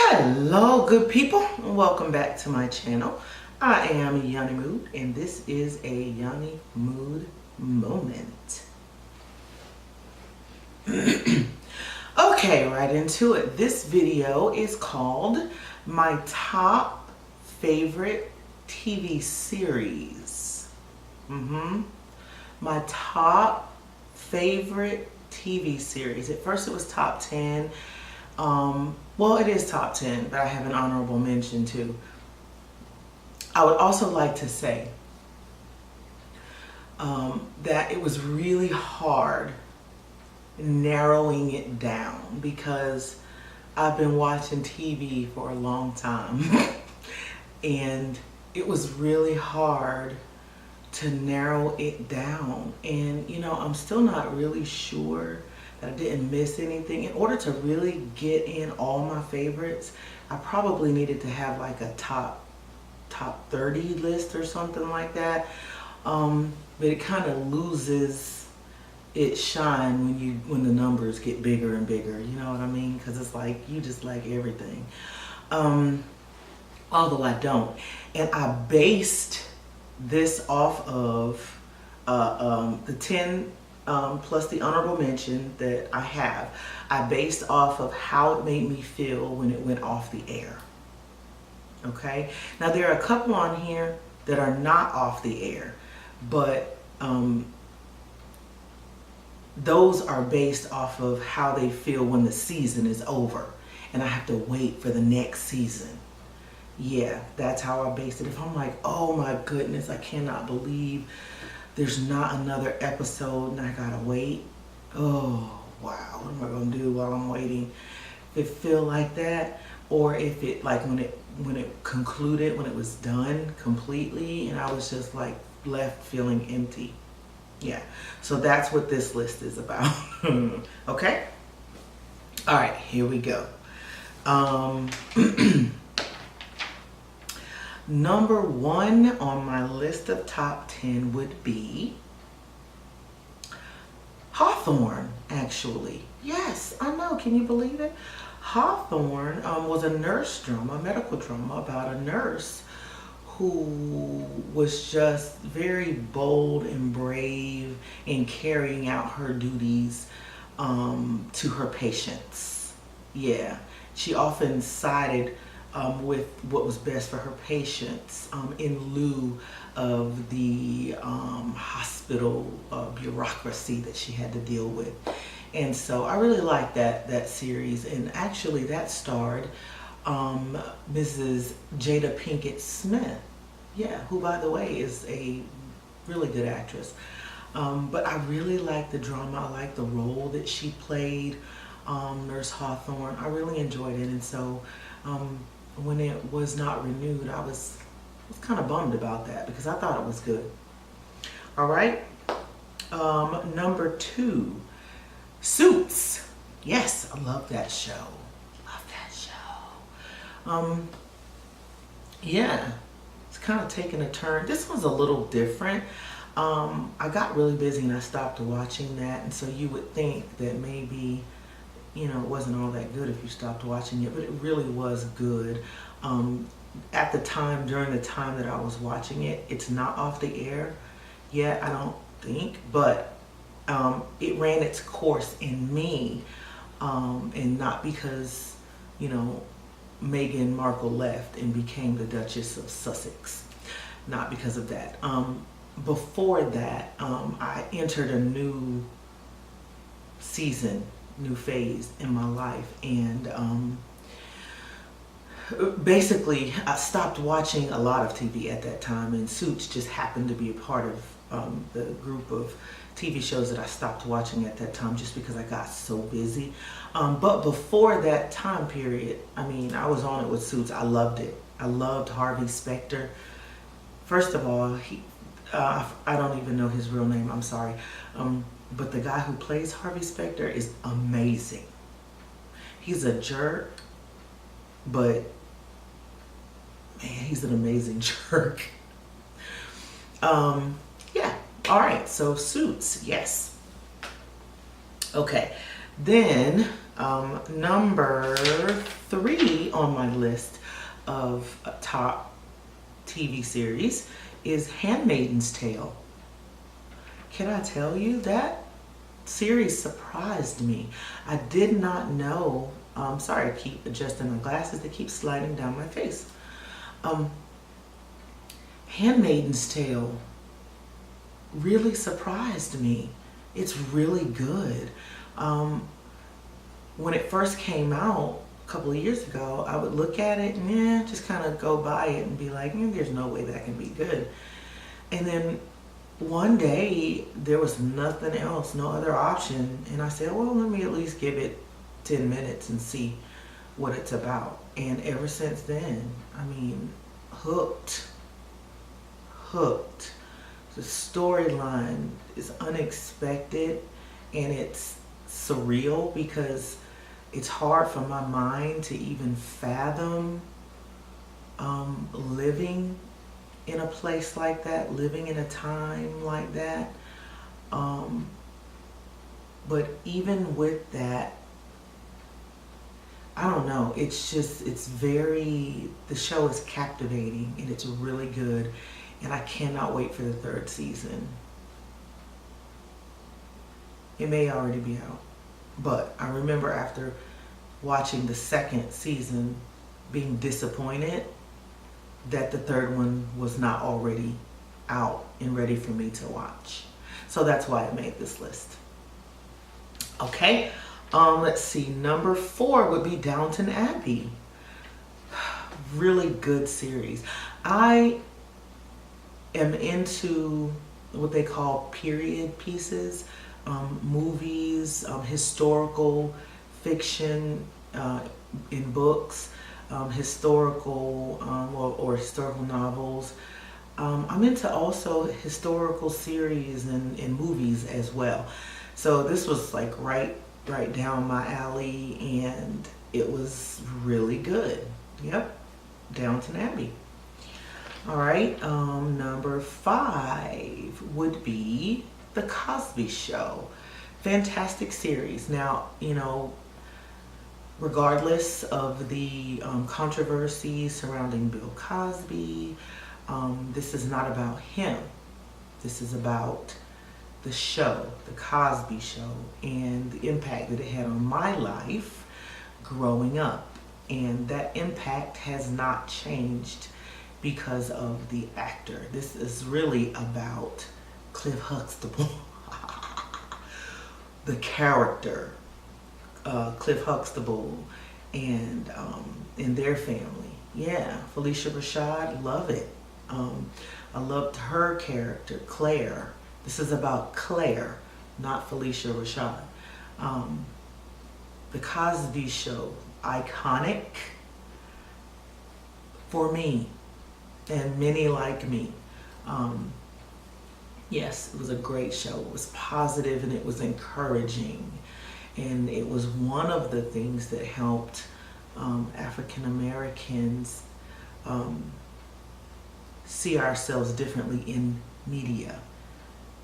Hello, good people. Welcome back to my channel. I am Yohnee Moode, and this is a Yohnee Moode Moment. Okay, right into it. This video is called My Top Favorite TV Series. My top favorite TV series. At first it was top 10. Well, it is top 10, but I have an honorable mention too. I would also like to say that it was really hard narrowing it down because I've been watching TV for a long time and it was really hard to narrow it down. And you know, I'm still not really sure that I didn't miss anything. In order to really get in all my favorites, I probably needed to have like a top 30 list or something like that. But it kind of loses its shine when the numbers get bigger and bigger. You know what I mean? Because it's like you just like everything. Although I don't. And I based this off of the 10 plus the honorable mention that I have. I based off of how it made me feel when it went off the air. Okay, now there are a couple on here that are not off the air, but those are based off of how they feel when the season is over and I have to wait for the next season. Yeah, that's how I based it. If I'm like, oh my goodness, I cannot believe there's not another episode and I gotta wait. Oh wow, what am I gonna do while I'm waiting? If it feel like that, or if it like when it concluded, when it was done completely and I was just like left feeling empty. Yeah, so that's what this list is about. Okay, all right, here we go. Number 1 on my list of top 10 would be Hawthorne, actually. Yes, I know. Can you believe it? Hawthorne was a nurse drama, a medical drama about a nurse who was just very bold and brave in carrying out her duties to her patients. Yeah, she often sided with what was best for her patients in lieu of the hospital bureaucracy that she had to deal with. And so I really like that series, and actually that starred Mrs. Jada Pinkett Smith, yeah, who by the way is a really good actress. But I really like the drama. I like the role that she played, Nurse Hawthorne. I really enjoyed it, and so when it was not renewed, I was kind of bummed about that because I thought it was good. All right, number 2, Suits. Yes, I love that show. Love that show. Yeah, it's kind of taking a turn. This one's a little different. I got really busy and I stopped watching that, and so you would think that maybe, you know, it wasn't all that good if you stopped watching it, but it really was good. At the time, during the time that I was watching it, it's not off the air yet, I don't think, but it ran its course in me, and not because, you know, Meghan Markle left and became the Duchess of Sussex. Not because of that. Before that, I entered a new season, new phase in my life, and basically I stopped watching a lot of TV at that time, and Suits just happened to be a part of the group of TV shows that I stopped watching at that time just because I got so busy. But before that time period, I mean, I was on it with Suits. I loved it. I loved Harvey Specter. First of all, I don't even know his real name, I'm sorry. But the guy who plays Harvey Specter is amazing. He's a jerk, but man, he's an amazing jerk. Yeah, all right, so Suits, yes. Okay, then Number 3 on my list of top TV series is Handmaiden's Tale. Can I tell you, that series surprised me. I did not know. Sorry, I keep adjusting my glasses. They keep sliding down my face. Handmaiden's Tale really surprised me. It's really good. When it first came out a couple of years ago, I would look at it and just kind of go by it and be like, there's no way that can be good. And then one day there was nothing else, no other option, and I said, well, let me at least give it 10 minutes and see what it's about. And ever since then, hooked. The storyline is unexpected and it's surreal because it's hard for my mind to even fathom living in a place like that, living in a time like that. But even with that, I don't know, the show is captivating and it's really good, and I cannot wait for the 3rd season. It may already be out, but I remember after watching the 2nd season being disappointed that the 3rd one was not already out and ready for me to watch. So that's why I made this list. Okay, let's see. Number 4 would be Downton Abbey. Really good series. I am into what they call period pieces, movies, historical fiction in books, historical or historical novels. I'm into also historical series and movies as well. So this was like right down my alley, and it was really good. Yep, Downton Abbey. All right, number 5 would be The Cosby Show. Fantastic series. Now, regardless of the controversy surrounding Bill Cosby, this is not about him. This is about the show, The Cosby Show, and the impact that it had on my life growing up. And that impact has not changed because of the actor. This is really about Cliff Huxtable, the character, Cliff Huxtable, and their family. Yeah, Felicia Rashad, love it. I loved her character, Claire. This is about Claire, not Felicia Rashad. The Cosby Show, iconic for me and many like me. Yes, it was a great show. It was positive and it was encouraging. And it was one of the things that helped African Americans see ourselves differently in media,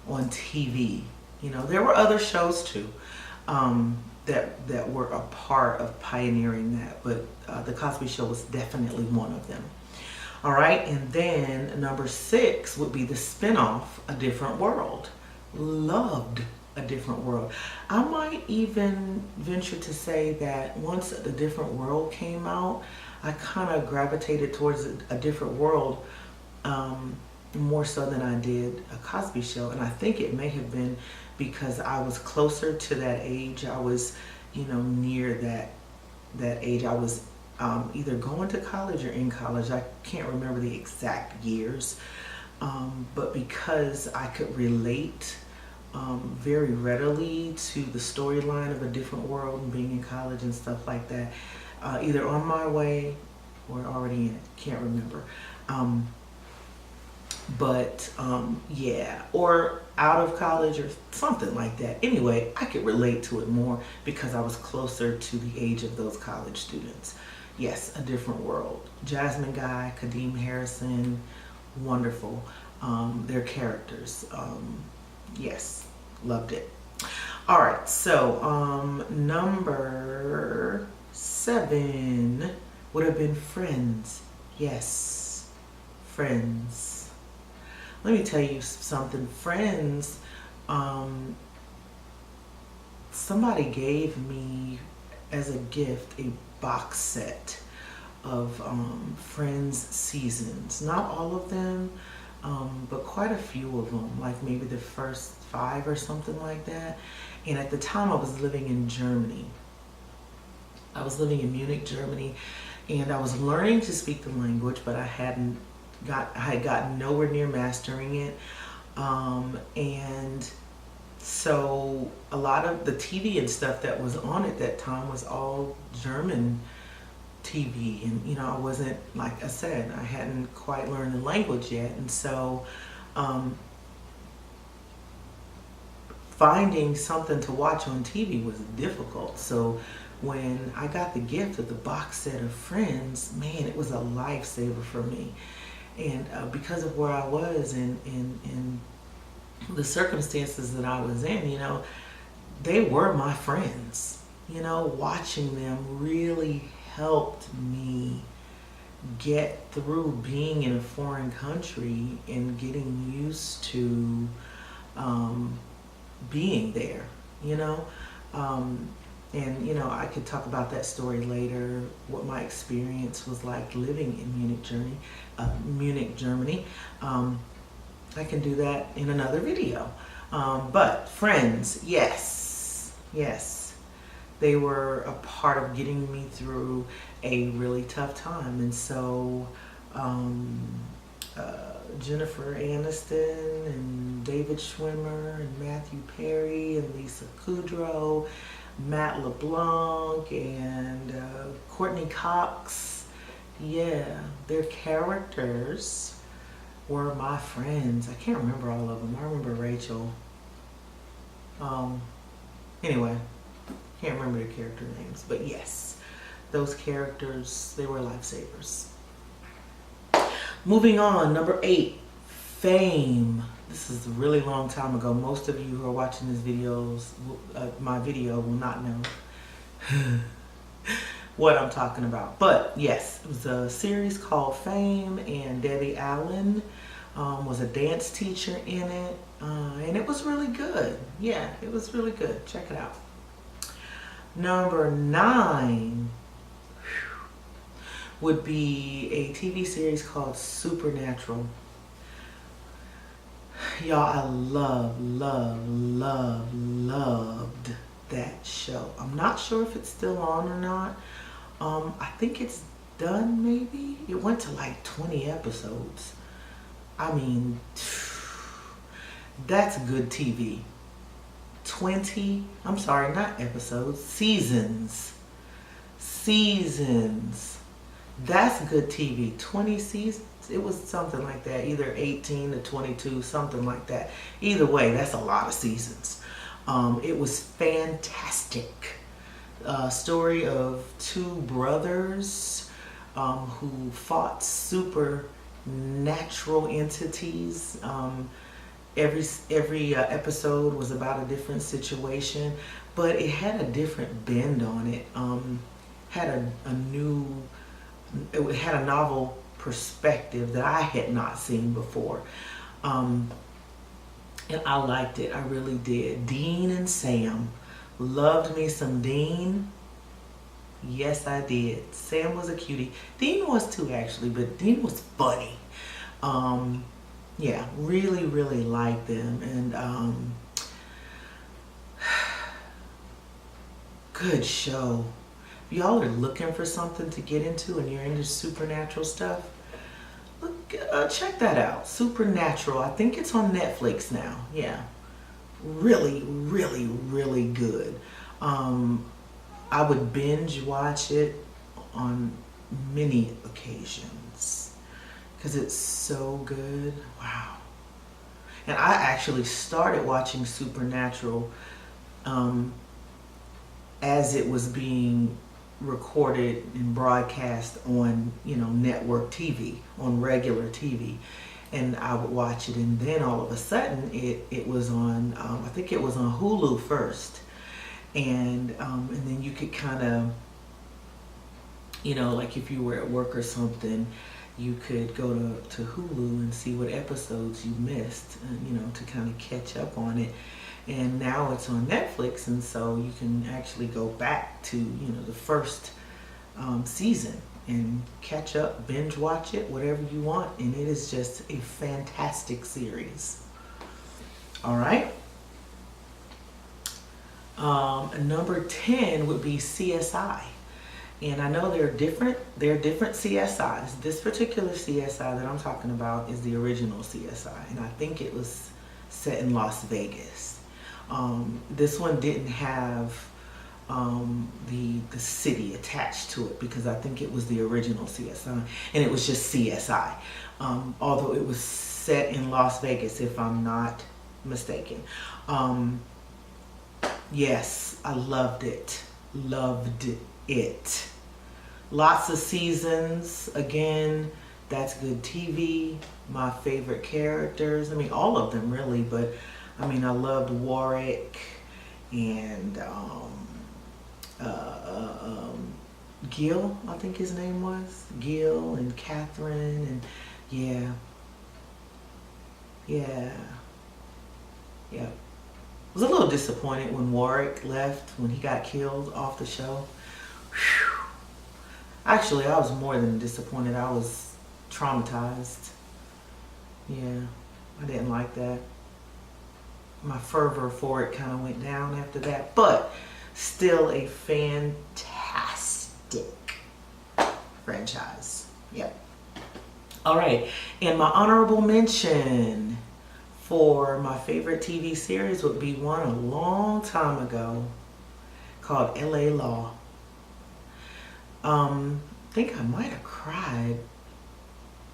on TV. There were other shows too that were a part of pioneering that, but The Cosby Show was definitely one of them. All right, and then number 6 would be the spinoff, A Different World. Loved A Different World. I might even venture to say that once A Different World came out, I kind of gravitated towards A Different World more so than I did A Cosby Show. And I think it may have been because I was closer to that age. I was, near that age. I was either going to college or in college. I can't remember the exact years, but because I could relate very readily to the storyline of A Different World and being in college and stuff like that, either on my way or already in it, can't remember. Yeah, or out of college or something like that. Anyway, I could relate to it more because I was closer to the age of those college students. Yes, A Different World. Jasmine Guy, Kadeem Harrison, wonderful. Their characters. Yes, loved it. All right, so number 7 would have been Friends. Yes, Friends. Let me tell you something. Friends, somebody gave me as a gift a box set of Friends seasons. Not all of them, but quite a few of them, like maybe the first 5 or something like that. And at the time I was living in Germany. I was living in Munich, Germany, and I was learning to speak the language, but I had gotten nowhere near mastering it. And so a lot of the TV and stuff that was on at that time was all German TV, and you know, I wasn't, like I said, I hadn't quite learned the language yet, and so finding something to watch on TV was difficult. So when I got the gift of the box set of Friends, man, it was a lifesaver for me. And because of where I was and the circumstances that I was in, you know, they were my friends. You know, watching them really helped me get through being in a foreign country and getting used to being there, you know. And you know, I could talk about that story later, what my experience was like living in Munich, Germany. I can do that in another video. But Friends, yes, they were a part of getting me through a really tough time. And so Jennifer Aniston and David Schwimmer and Matthew Perry and Lisa Kudrow, Matt LeBlanc and Courtney Cox, yeah, their characters were my friends. I can't remember all of them. I remember Rachel. Anyway, can't remember the character names, but yes, those characters, they were lifesavers. Moving on, number 8, Fame. This is a really long time ago. Most of you who are watching this my video will not know what I'm talking about. But yes, it was a series called Fame, and Debbie Allen was a dance teacher in it, and it was really good. Yeah, it was really good. Check it out. Number 9 would be a TV series called Supernatural. Y'all, I loved that show. I'm not sure if it's still on or not. I think it's done, maybe. It went to like 20 episodes. I mean, that's good TV. 20, I'm sorry, not episodes, seasons. That's good TV. 20 seasons. It was something like that, either 18 to 22, something like that. Either way, that's a lot of seasons. It was fantastic. Story of 2 brothers who fought supernatural entities. Every episode was about a different situation, but it had a different bend on it. It had a novel perspective that I had not seen before, and I liked it. I really did. Dean and Sam, loved me some Dean. Yes, I did. Sam was a cutie. Dean was too, actually, but Dean was funny. Yeah, really liked them, and good show. If y'all are looking for something to get into and you're into supernatural stuff, check that out. Supernatural. I think it's on Netflix now. Yeah, really good. I would binge watch it on many occasions because it's so good. Wow. And I actually started watching Supernatural as it was being recorded and broadcast on, network TV, on regular TV. and I would watch it, and then all of a sudden it was on, I think it was on Hulu first, and then you could kind of, you know, like if you were at work or something, you could go to Hulu and see what episodes you missed, you know, to kind of catch up on it. And now it's on Netflix, and so you can actually go back to, you know, the first season and catch up, binge watch it, whatever you want. And it is just a fantastic series. All right. Number 10 would be CSI. And I know there are different CSIs. This particular CSI that I'm talking about is the original CSI, and I think it was set in Las Vegas. This one didn't have the city attached to it, because I think it was the original CSI, and it was just CSI. Although it was set in Las Vegas, if I'm not mistaken. Yes, I loved it. Loved it. Lots of seasons. Again, that's good TV. My favorite characters. I mean, all of them really, but I mean, I loved Warwick and Gil, I think his name was. Gil and Catherine, and yeah. I was a little disappointed when Warwick left, when he got killed off the show. Whew. Actually, I was more than disappointed. I was traumatized. Yeah, I didn't like that. My fervor for it kind of went down after that, but still a fantastic franchise. Yep. All right, and my honorable mention for my favorite TV series would be one a long time ago called LA Law. I think I might have cried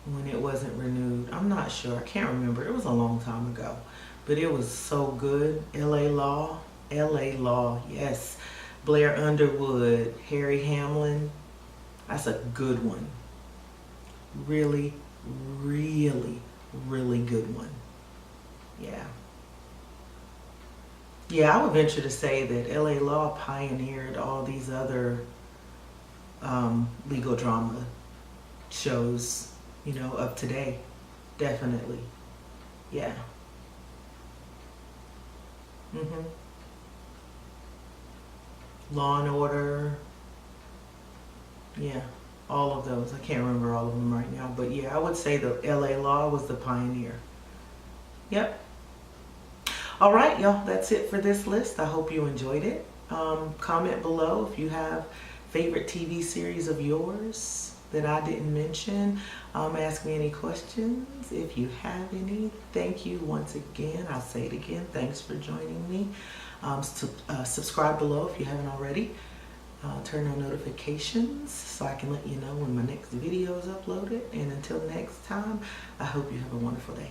when it wasn't renewed. I'm not sure. I can't remember. It was a long time ago, but it was so good. LA Law. LA Law. Yes. Blair Underwood, Harry Hamlin. That's a good one. Really, really, really good one. Yeah, I would venture to say that LA Law pioneered all these other legal drama shows, you know, of today. Definitely. Yeah. Law and Order. Yeah, all of those. I can't remember all of them right now, but yeah, I would say the LA Law was the pioneer. Yep. All right, y'all, that's it for this list. I hope you enjoyed it. Comment below if you have favorite TV series of yours that I didn't mention. Ask me any questions if you have any. Thank you once again. I'll say it again. Thanks for joining me. Subscribe below if you haven't already. Turn on notifications so I can let you know when my next video is uploaded. And until next time, I hope you have a wonderful day.